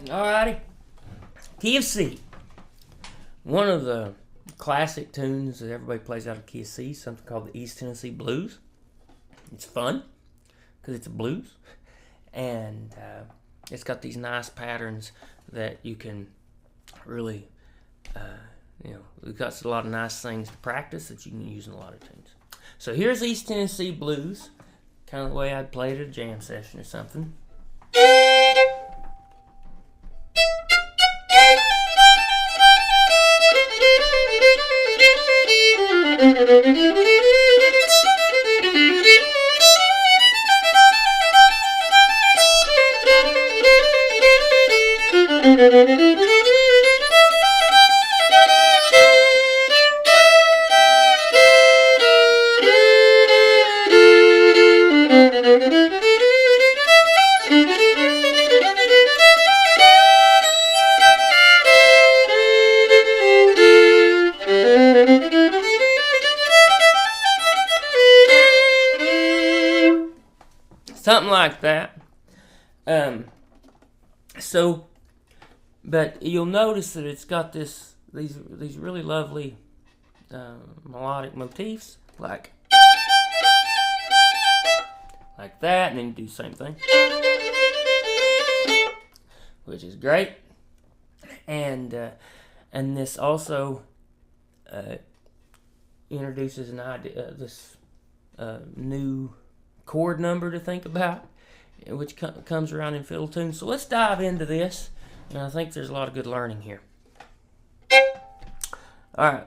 Alrighty. Key of C. One of the classic tunes that everybody plays out of key of C is something called the East Tennessee Blues. It's fun because it's a blues, and it's got these nice patterns that you can really, we've got a lot of nice things to practice that you can use in a lot of tunes. So here's East Tennessee Blues, kind of the way I'd play it at a jam session or something. Something like that. But you'll notice that it's got these really lovely melodic motifs, like that, and then you do the same thing, which is great. And this also introduces an idea, this new chord number to think about, which comes around in fiddle tunes. So let's dive into this, and I think there's a lot of good learning here. Alright,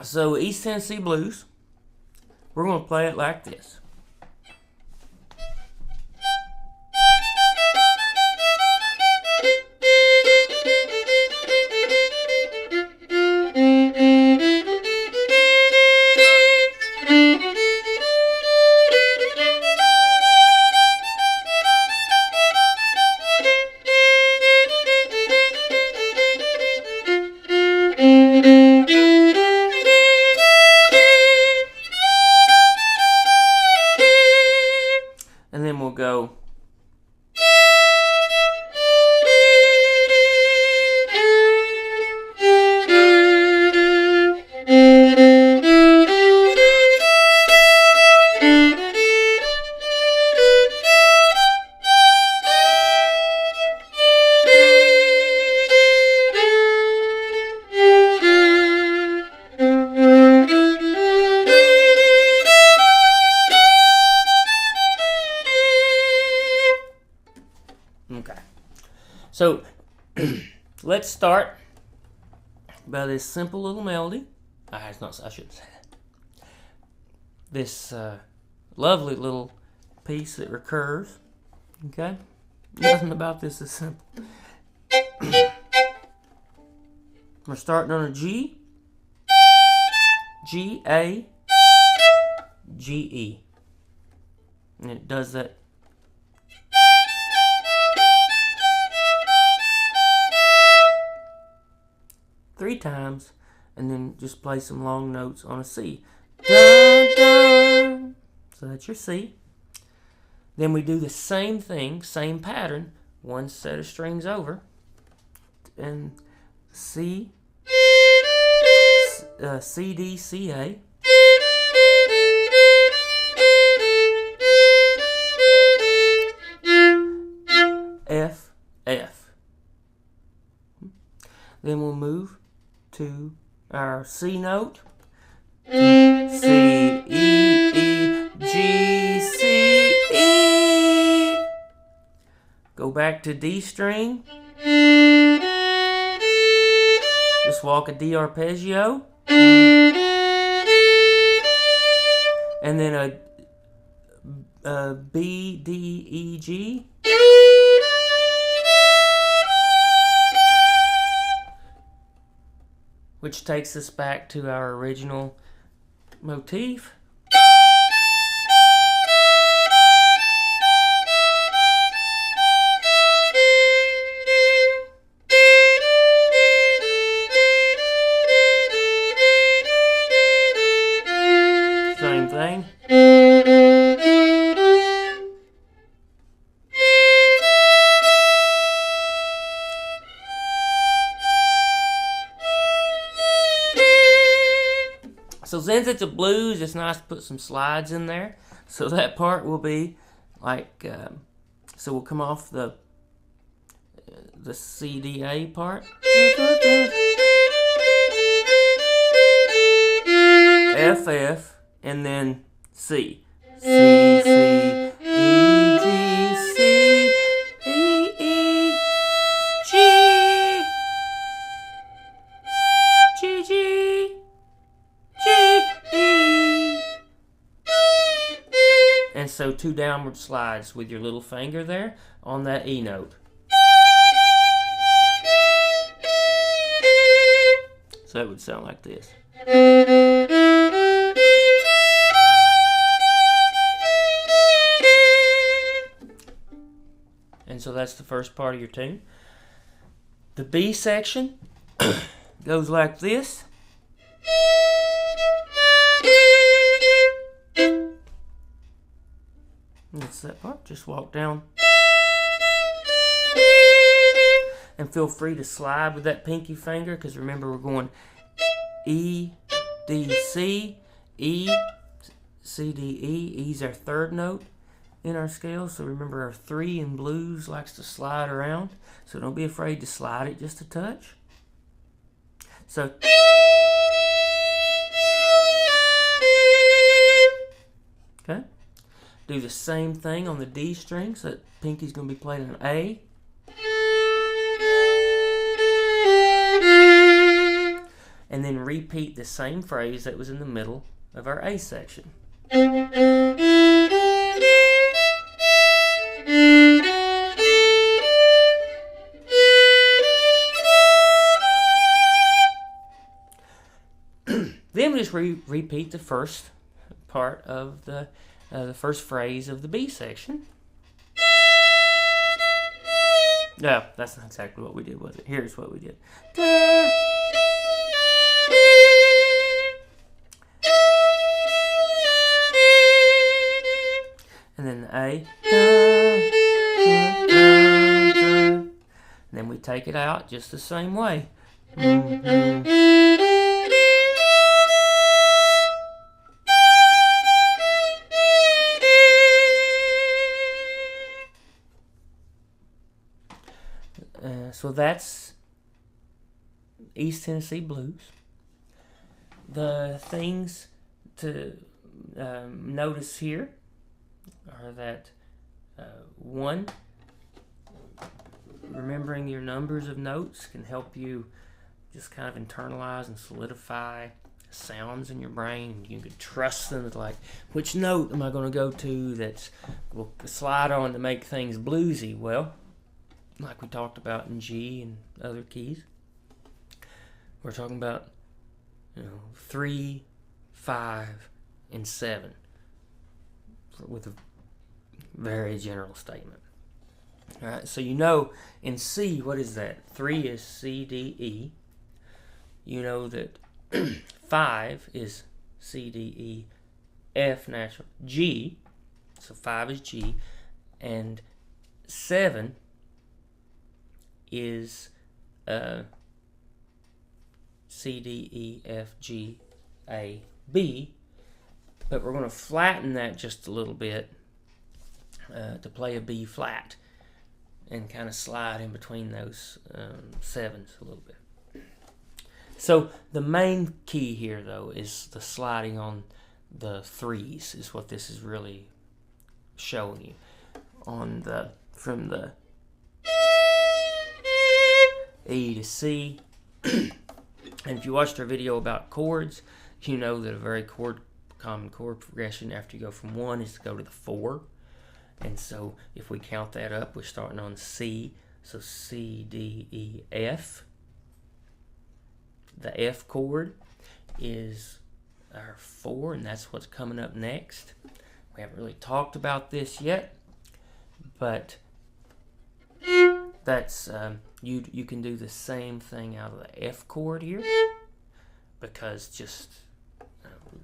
so East Tennessee Blues, we're going to play it like this. And then we'll go. Okay, so let's start by this simple little melody. I shouldn't say that. This lovely little piece that recurs. Okay, nothing about this is simple. We're starting on a G, G, A, G, E, and it does that. Three times, and then just play some long notes on a C. Dun, dun. So that's your C. Then we do the same thing, same pattern, one set of strings over, and C, C, D, C, A. F, F. Then we'll move to our C note. C, E, E, G, C, E. Go back to D string. Just walk a D arpeggio. And then a B, D, E, G. Which takes us back to our original motif. Same thing. So since it's a blues, it's nice to put some slides in there. So that part will be like, so we'll come off the CDA part. F, F, and then C. C, C, E, G, C, E, E, G, G, G, G, E. And so 2 downward slides with your little finger there on that E note. So it would sound like this. And so that's the first part of your tune. The B section goes like this. That's that part. Just walk down. And feel free to slide with that pinky finger, because remember we're going E, D, C, E, C, D, E. E's our third note in our scale. So remember our 3 in blues likes to slide around. So don't be afraid to slide it just a touch. So okay. Do the same thing on the D string. So that pinky's going to be playing an A. And then repeat the same phrase that was in the middle of our A section. Then we just repeat the first part of the first phrase of the B section. No, that's not exactly what we did, was it? Here's what we did. Da. And then the A. And then we take it out just the same way. So that's East Tennessee Blues. The things to notice here are that one, remembering your numbers of notes can help you just kind of internalize and solidify sounds in your brain. You can trust them. It's like, which note am I going to go to that will slide on to make things bluesy? Well, like we talked about in G and other keys, we're talking about 3, 5, and 7 with a very general statement. All right, so in C, what is that? 3 is C, D, E. You know that 5 is C, D, E, F natural, G. So 5 is G, and 7 is C, D, E, F, G, A, B. But we're going to flatten that just a little bit to play a B flat and kind of slide in between those 7s a little bit. So the main key here, though, is the sliding on the 3s is what this is really showing you. From the E to C. And if you watched our video about chords, you know that a very common chord progression after you go from 1 is to go to the 4. And so if we count that up, we're starting on C. So C, D, E, F. The F chord is our 4, and that's what's coming up next. We haven't really talked about this yet, but that's you can do the same thing out of the F chord here, because just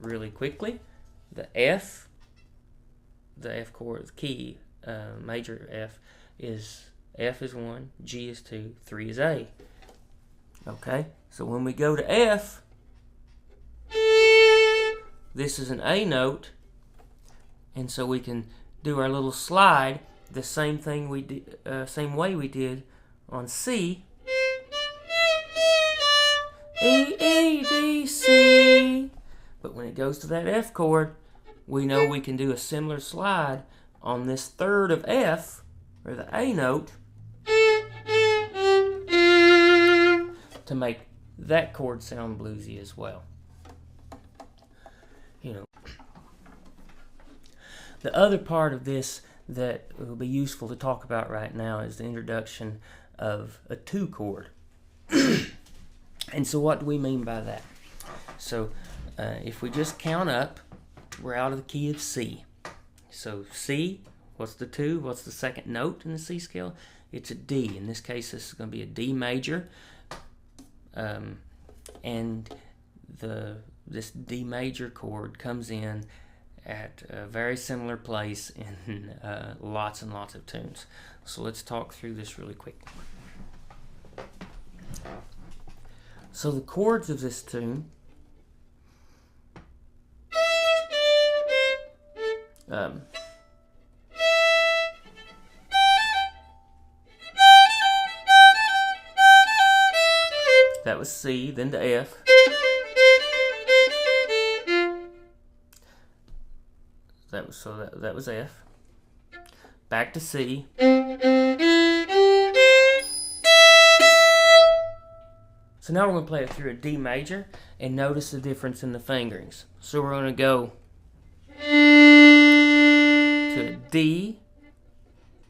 really quickly, the F chord, the key, major F is 1, G is 2, 3 is A. Okay, so when we go to F, this is an A note, and so we can do our little slide the same thing we did, same way we did on C. E, E, D, C. But when it goes to that F chord, we know we can do a similar slide on this third of F, or the A note, to make that chord sound bluesy as well. You know, the other part of this that will be useful to talk about right now is the introduction of a 2 chord. And so what do we mean by that? So if we just count up, we're out of the key of C. So C, what's the 2? What's the second note in the C scale? It's a D. In this case, this is going to be a D major. And this D major chord comes in at a very similar place in lots and lots of tunes. So let's talk through this really quick. So the chords of this tune that was C, then to F. That was F. Back to C. So now we're going to play it through a D major and notice the difference in the fingerings. So we're going to go to a D,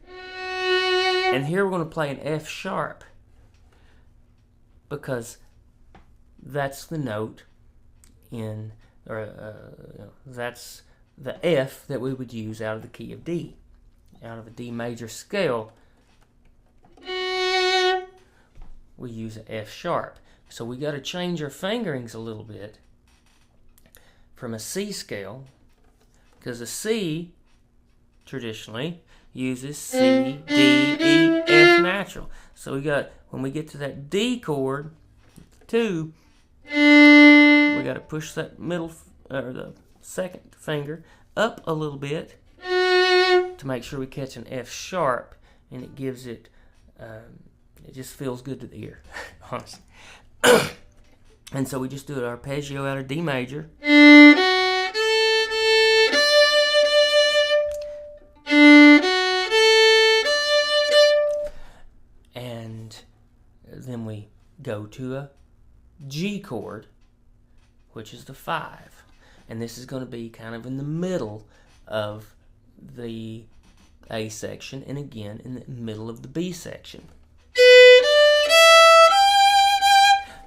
and here we're going to play an F sharp because that's the note in, that's the F that we would use out of the key of D. Out of a D major scale, we use an F sharp. So we got to change our fingerings a little bit from a C scale, because a C traditionally uses C, D, E, F natural. So we got, when we get to that D chord, 2, we got to push that middle, or the second finger up a little bit to make sure we catch an F sharp, and it gives it, it just feels good to the ear, honestly. And so we just do an arpeggio out of D major. And then we go to a G chord, which is the 5. And this is going to be kind of in the middle of the A section, and again in the middle of the B section.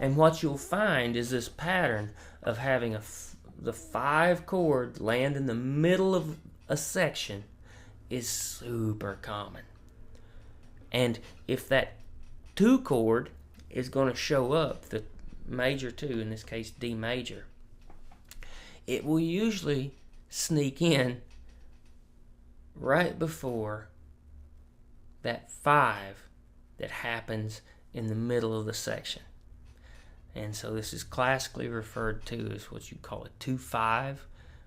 And what you'll find is this pattern of having the 5 chord land in the middle of a section is super common. And if that 2 chord is going to show up, the major 2, in this case D major, it will usually sneak in right before that 5 that happens in the middle of the section. And so this is classically referred to as what you call a 2-5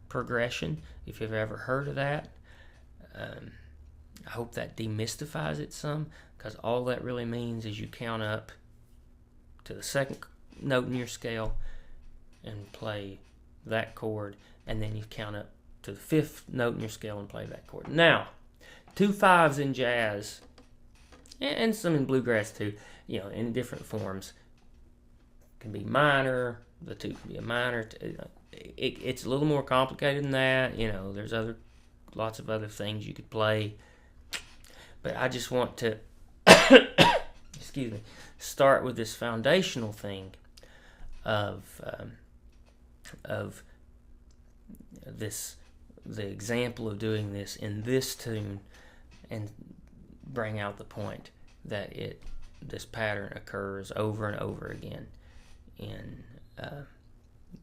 progression, if you've ever heard of that. I hope that demystifies it some, because all that really means is you count up to the second note in your scale and play that chord, and then you count up to the 5th note in your scale and play that chord. Now, 2-5s in jazz, and some in bluegrass too, in different forms, can be minor. The 2 can be a minor. It's a little more complicated than that. There's lots of other things you could play. But I just want to, start with this foundational thing of the example of doing this in this tune, and bring out the point that this pattern occurs over and over again in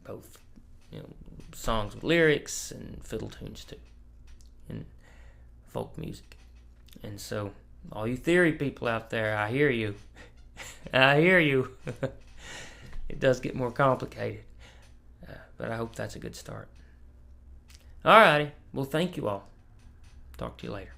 both songs with lyrics and fiddle tunes too, in folk music. And so all you theory people out there, I hear you. I hear you. It does get more complicated, but I hope that's a good start. Alrighty. Well, thank you all. Talk to you later.